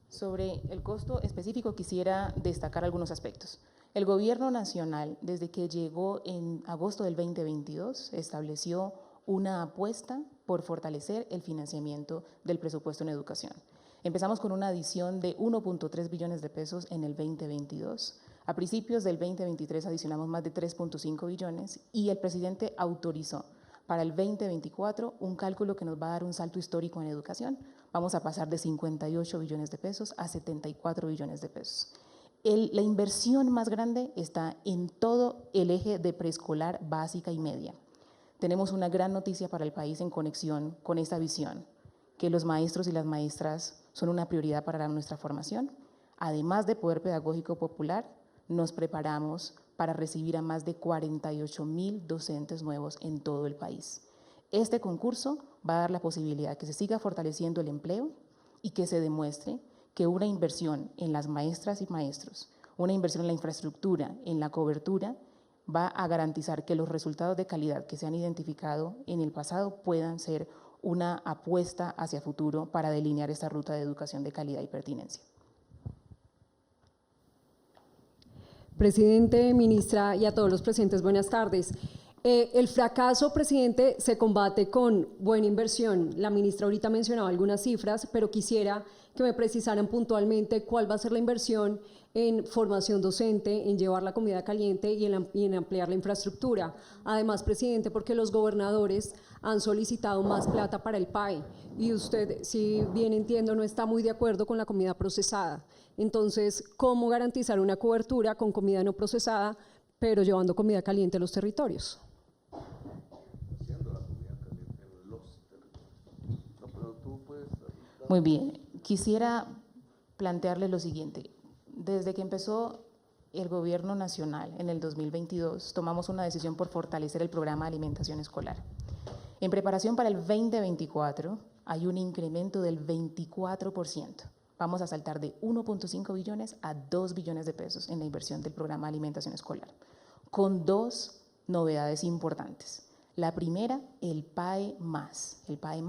Speaker 3: Sobre el costo específico quisiera destacar algunos aspectos. El Gobierno Nacional, desde que llegó en agosto del 2022, estableció una apuesta por fortalecer el financiamiento del presupuesto en educación. Empezamos con una adición de 1.3 billones de pesos en el 2022. A principios del 2023 adicionamos más de 3.5 billones y el presidente autorizó para el 2024 un cálculo que nos va a dar un salto histórico en educación. Vamos a pasar de 58 billones de pesos a 74 billones de pesos. La inversión más grande está en todo el eje de preescolar, básica y media. Tenemos una gran noticia para el país en conexión con esta visión, que los maestros y las maestras son una prioridad para nuestra formación. Además de poder pedagógico popular, nos preparamos para recibir a más de 48,000 docentes nuevos en todo el país. Este concurso va a dar la posibilidad de que se siga fortaleciendo el empleo y que se demuestre que una inversión en las maestras y maestros, una inversión en la infraestructura, en la cobertura, va a garantizar que los resultados de calidad que se han identificado en el pasado puedan ser una apuesta hacia futuro para delinear esta ruta de educación de calidad y pertinencia.
Speaker 8: Presidente, ministra y a todos los presentes, buenas tardes. El fracaso, presidente, se combate con buena inversión. La ministra ahorita mencionaba algunas cifras, pero quisiera que me precisaran puntualmente cuál va a ser la inversión en formación docente, en llevar la comida caliente y en ampliar la infraestructura. Además, presidente, porque los gobernadores han solicitado más plata para el PAE y usted, si bien entiendo, no está muy de acuerdo con la comida procesada. Entonces, ¿cómo garantizar una cobertura con comida no procesada, pero llevando comida caliente a los territorios?
Speaker 3: Muy bien, quisiera plantearle lo siguiente. Desde que empezó el Gobierno Nacional en el 2022, tomamos una decisión por fortalecer el programa de alimentación escolar. En preparación para el 2024 hay un incremento del 24%. Vamos a saltar de 1.5 billones a 2 billones de pesos en la inversión del programa de alimentación escolar, con dos novedades importantes. La primera, el PAE+. El PAE+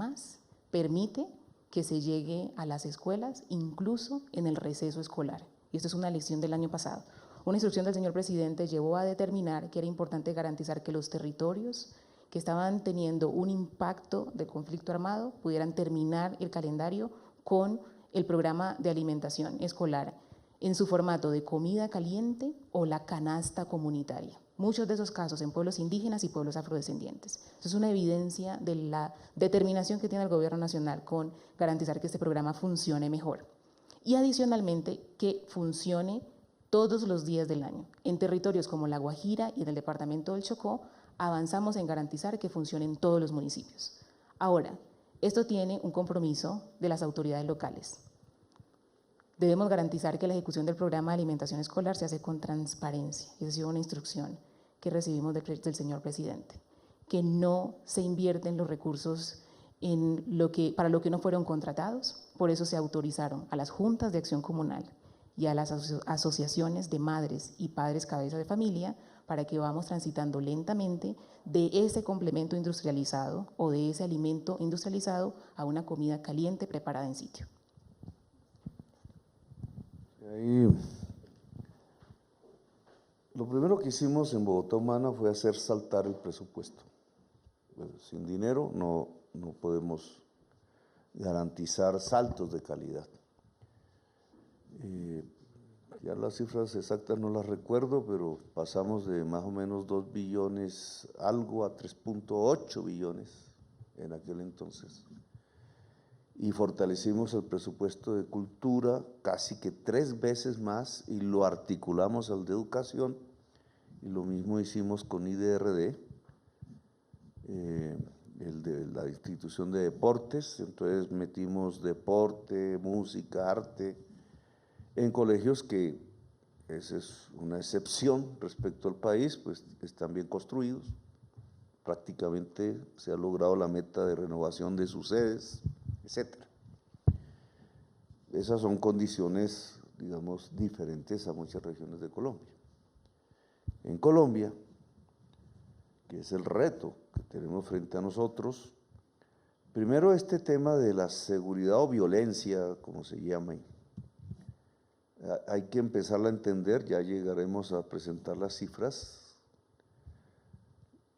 Speaker 3: permite que se llegue a las escuelas incluso en el receso escolar. Y esto es una lección del año pasado. Una instrucción del señor presidente llevó a determinar que era importante garantizar que los territorios que estaban teniendo un impacto de conflicto armado pudieran terminar el calendario con el programa de alimentación escolar en su formato de comida caliente o la canasta comunitaria. Muchos de esos casos en pueblos indígenas y pueblos afrodescendientes. Eso es una evidencia de la determinación que tiene el Gobierno Nacional con garantizar que este programa funcione mejor. Y adicionalmente, que funcione todos los días del año. En territorios como La Guajira y en el departamento del Chocó, avanzamos en garantizar que funcione en todos los municipios. Ahora, esto tiene un compromiso de las autoridades locales. Debemos garantizar que la ejecución del programa de alimentación escolar se hace con transparencia. Esa ha sido una instrucción que recibimos del señor presidente, que no se invierten los recursos para lo que no fueron contratados. Por eso se autorizaron a las juntas de acción comunal y a las asociaciones de madres y padres cabeza de familia para que vamos transitando lentamente de ese complemento industrializado o de ese alimento industrializado a una comida caliente preparada en sitio.
Speaker 2: Lo primero que hicimos en Bogotá Humana fue hacer saltar el presupuesto. Bueno, sin dinero no podemos garantizar saltos de calidad. Ya las cifras exactas no las recuerdo, pero pasamos de más o menos 2 billones algo a 3.8 billones en aquel entonces. Y fortalecimos el presupuesto de cultura casi que 3 veces más y lo articulamos al de educación, y lo mismo hicimos con IDRD, el de la institución de deportes. Entonces metimos deporte, música, arte, en colegios que, esa es una excepción respecto al país, pues están bien construidos, prácticamente se ha logrado la meta de renovación de sus sedes, etcétera. Esas son condiciones, digamos, diferentes a muchas regiones de Colombia. En Colombia, que es el reto que tenemos frente a nosotros, primero este tema de la seguridad o violencia, como se llama, hay que empezarla a entender, ya llegaremos a presentar las cifras.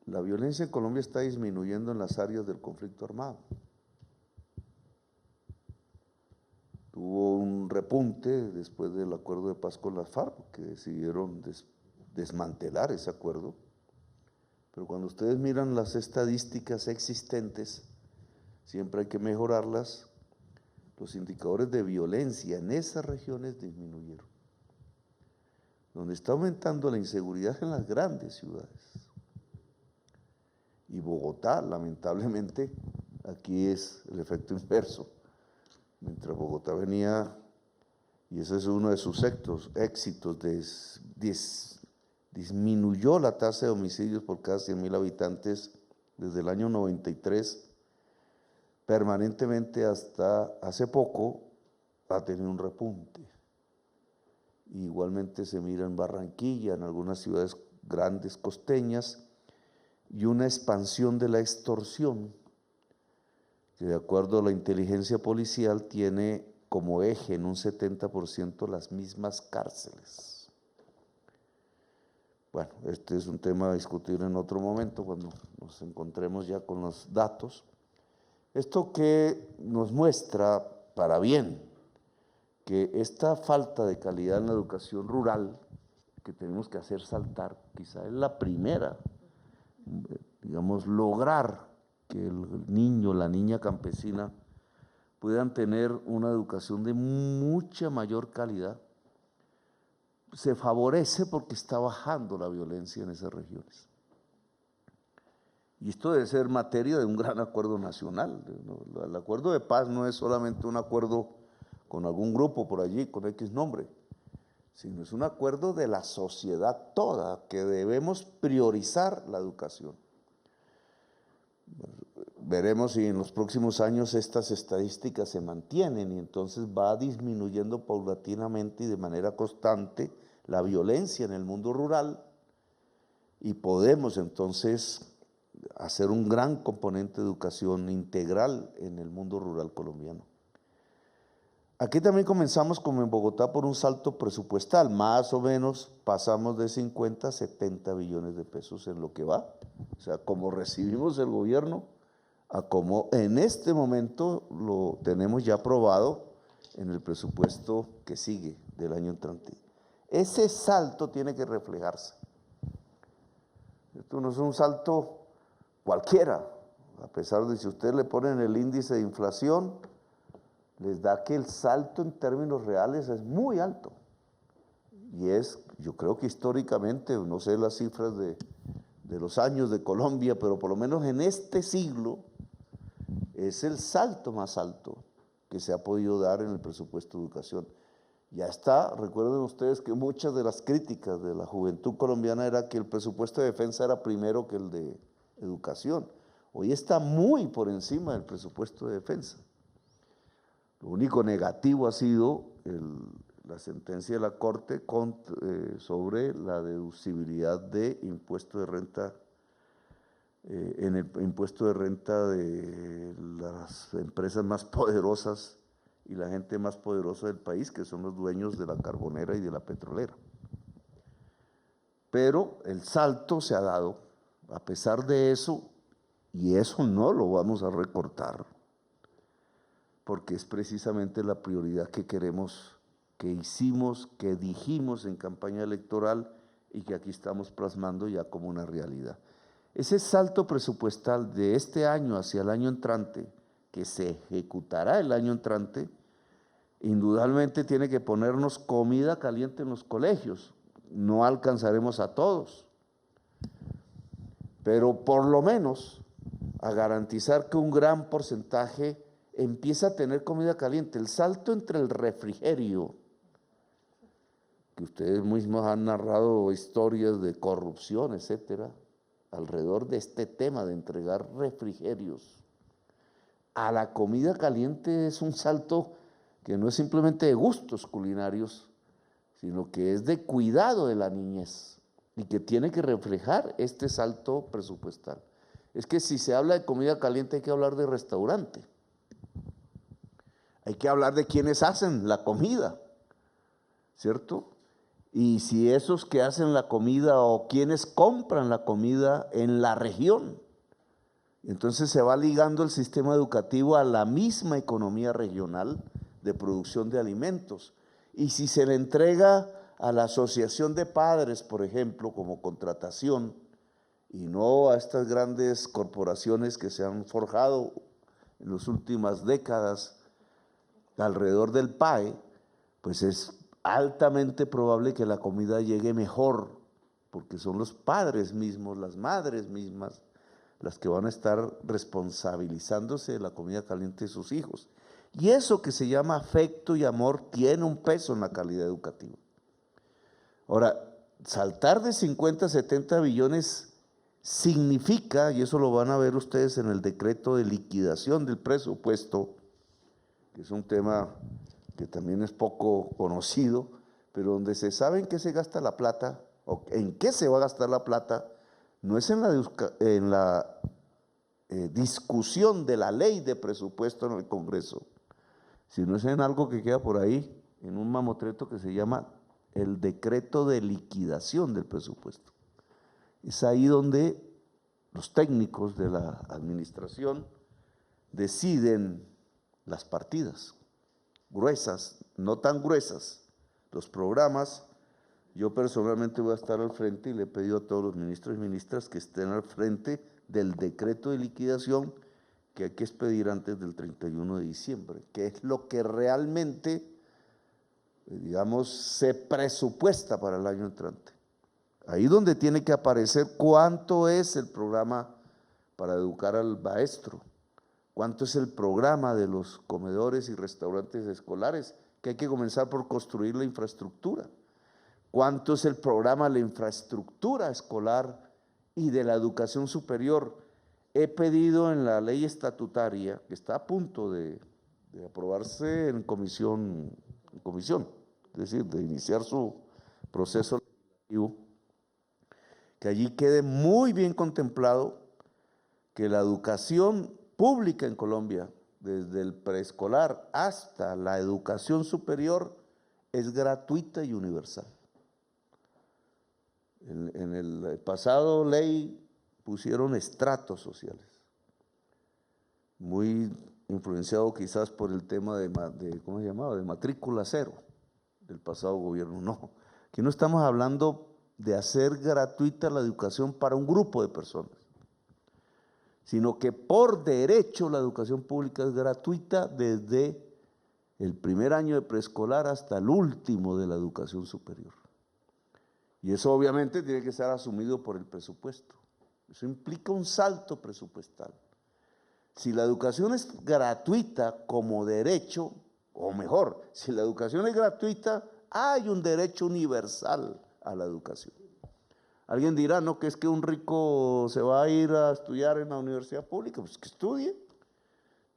Speaker 2: La violencia en Colombia está disminuyendo en las áreas del conflicto armado. Hubo un repunte después del acuerdo de paz con las FARC, que decidieron desmantelar ese acuerdo, pero cuando ustedes miran las estadísticas existentes, siempre hay que mejorarlas. Los indicadores de violencia en esas regiones disminuyeron. Donde está aumentando la inseguridad en las grandes ciudades. Y Bogotá, lamentablemente, aquí es el efecto inverso. Mientras Bogotá venía, y ese es uno de sus éxitos, disminuyó la tasa de homicidios por cada 100.000 habitantes desde el año 93, permanentemente hasta hace poco ha tenido un repunte. Igualmente se mira en Barranquilla, en algunas ciudades grandes costeñas, y una expansión de la extorsión, que de acuerdo a la inteligencia policial tiene como eje en un 70% las mismas cárceles. Bueno, este es un tema a discutir en otro momento, cuando nos encontremos ya con los datos. Esto que nos muestra, para bien, que esta falta de calidad en la educación rural, que tenemos que hacer saltar, quizá es la primera, digamos, lograr que el niño, la niña campesina puedan tener una educación de mucha mayor calidad, se favorece porque está bajando la violencia en esas regiones. Y esto debe ser materia de un gran acuerdo nacional. El acuerdo de paz no es solamente un acuerdo con algún grupo por allí, con X nombre, sino es un acuerdo de la sociedad toda, que debemos priorizar la educación. Veremos si en los próximos años estas estadísticas se mantienen y entonces va disminuyendo paulatinamente y de manera constante la violencia en el mundo rural, y podemos entonces hacer un gran componente de educación integral en el mundo rural colombiano. Aquí también comenzamos, como en Bogotá, por un salto presupuestal, más o menos pasamos de 50 a 70 billones de pesos en lo que va, o sea, como recibimos el gobierno, a como en este momento lo tenemos ya aprobado en el presupuesto que sigue del año entrante. Ese salto tiene que reflejarse. Esto no es un salto cualquiera, a pesar de si ustedes le ponen el índice de inflación, les da que el salto en términos reales es muy alto. Y es, yo creo que históricamente, no sé las cifras de los años de Colombia, pero por lo menos en este siglo, es el salto más alto que se ha podido dar en el presupuesto de educación. Ya está, recuerden ustedes que muchas de las críticas de la juventud colombiana era que el presupuesto de defensa era primero que el de educación. Hoy está muy por encima del presupuesto de defensa. Lo único negativo ha sido la sentencia de la Corte sobre la deducibilidad de impuesto de renta en el impuesto de renta de las empresas más poderosas y la gente más poderosa del país, que son los dueños de la carbonera y de la petrolera. Pero el salto se ha dado, a pesar de eso, y eso no lo vamos a recortar, porque es precisamente la prioridad que queremos, que hicimos, que dijimos en campaña electoral y que aquí estamos plasmando ya como una realidad. Ese salto presupuestal de este año hacia el año entrante, que se ejecutará el año entrante, indudablemente tiene que ponernos comida caliente en los colegios. No alcanzaremos a todos, pero por lo menos a garantizar que un gran porcentaje empieza a tener comida caliente. El salto entre el refrigerio, que ustedes mismos han narrado historias de corrupción, etcétera, alrededor de este tema de entregar refrigerios a la comida caliente, es un salto que no es simplemente de gustos culinarios, sino que es de cuidado de la niñez y que tiene que reflejar este salto presupuestal. Es que si se habla de comida caliente hay que hablar de restaurante, hay que hablar de quienes hacen la comida, ¿cierto? Y si esos que hacen la comida o quienes compran la comida en la región. Entonces se va ligando el sistema educativo a la misma economía regional de producción de alimentos. Y si se le entrega a la asociación de padres, por ejemplo, como contratación, y no a estas grandes corporaciones que se han forjado en las últimas décadas alrededor del PAE, pues es altamente probable que la comida llegue mejor, porque son los padres mismos, las madres mismas, las que van a estar responsabilizándose de la comida caliente de sus hijos. Y eso que se llama afecto y amor tiene un peso en la calidad educativa. Ahora, saltar de 50 a 70 billones significa, y eso lo van a ver ustedes en el decreto de liquidación del presupuesto, que es un tema que también es poco conocido, pero donde se sabe en qué se gasta la plata, o en qué se va a gastar la plata, no es en la discusión de la ley de presupuesto en el Congreso, sino es en algo que queda por ahí, en un mamotreto que se llama el decreto de liquidación del presupuesto. Es ahí donde los técnicos de la administración deciden las partidas, gruesas, no tan gruesas, los programas. Yo personalmente voy a estar al frente y le he pedido a todos los ministros y ministras que estén al frente del decreto de liquidación que hay que expedir antes del 31 de diciembre, que es lo que realmente, digamos, se presupuesta para el año entrante. Ahí donde tiene que aparecer cuánto es el programa para educar al maestro, cuánto es el programa de los comedores y restaurantes escolares, que hay que comenzar por construir la infraestructura. ¿Cuánto es el programa de la infraestructura escolar y de la educación superior? He pedido en la ley estatutaria, que está a punto de aprobarse en comisión, es decir, de iniciar su proceso legislativo, que allí quede muy bien contemplado que la educación pública en Colombia, desde el preescolar hasta la educación superior, es gratuita y universal. En el pasado ley pusieron estratos sociales, muy influenciado quizás por el tema de ¿cómo se llamaba?, de matrícula cero del pasado gobierno. No, aquí no estamos hablando de hacer gratuita la educación para un grupo de personas, sino que por derecho la educación pública es gratuita desde el primer año de preescolar hasta el último de la educación superior. Y eso obviamente tiene que ser asumido por el presupuesto. Eso implica un salto presupuestal. Si la educación es gratuita como derecho, o mejor, si la educación es gratuita, hay un derecho universal a la educación. Alguien dirá, no, que es que un rico se va a ir a estudiar en la universidad pública, pues que estudie.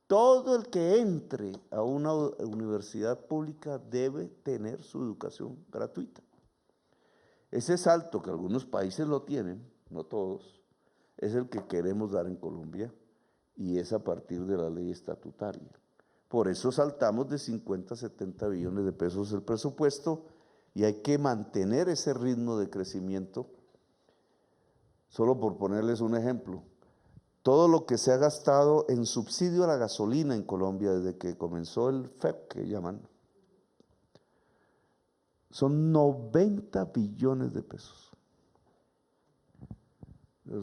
Speaker 2: Todo el que entre a una universidad pública debe tener su educación gratuita. Ese salto que algunos países lo tienen, no todos, es el que queremos dar en Colombia y es a partir de la ley estatutaria. Por eso saltamos de 50 a 70 billones de pesos el presupuesto y hay que mantener ese ritmo de crecimiento. Solo por ponerles un ejemplo, todo lo que se ha gastado en subsidio a la gasolina en Colombia desde que comenzó el FEP, que llaman, son 90 billones de pesos.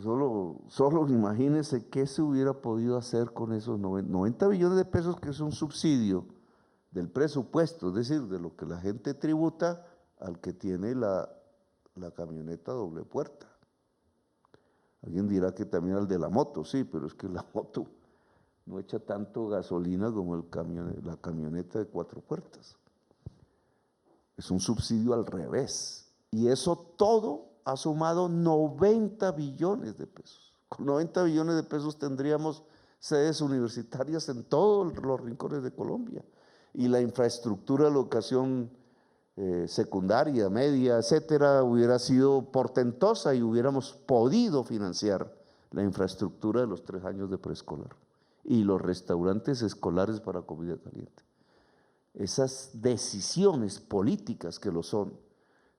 Speaker 2: Solo imagínense qué se hubiera podido hacer con esos 90 billones de pesos, que es un subsidio del presupuesto, es decir, de lo que la gente tributa al que tiene la camioneta doble puerta. Alguien dirá que también al de la moto, sí, pero es que la moto no echa tanto gasolina como la camioneta de 4 puertas. Es un subsidio al revés. Y eso todo ha sumado 90 billones de pesos. Con 90 billones de pesos tendríamos sedes universitarias en todos los rincones de Colombia. Y la infraestructura de la educación secundaria, media, etcétera, hubiera sido portentosa y hubiéramos podido financiar la infraestructura de los 3 años de preescolar y los restaurantes escolares para comida caliente. Esas decisiones políticas que lo son,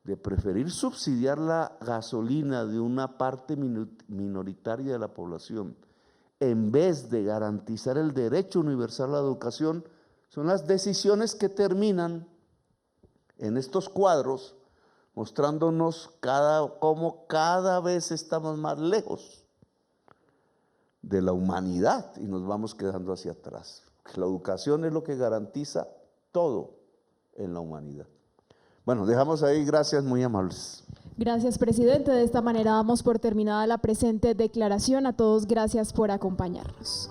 Speaker 2: de preferir subsidiar la gasolina de una parte minoritaria de la población en vez de garantizar el derecho universal a la educación, son las decisiones que terminan en estos cuadros mostrándonos cómo cada vez estamos más lejos de la humanidad y nos vamos quedando hacia atrás. La educación es lo que garantiza todo en la humanidad. Bueno, dejamos ahí, gracias, muy amables.
Speaker 1: Gracias, presidente. De esta manera damos por terminada la presente declaración. A todos, gracias por acompañarnos.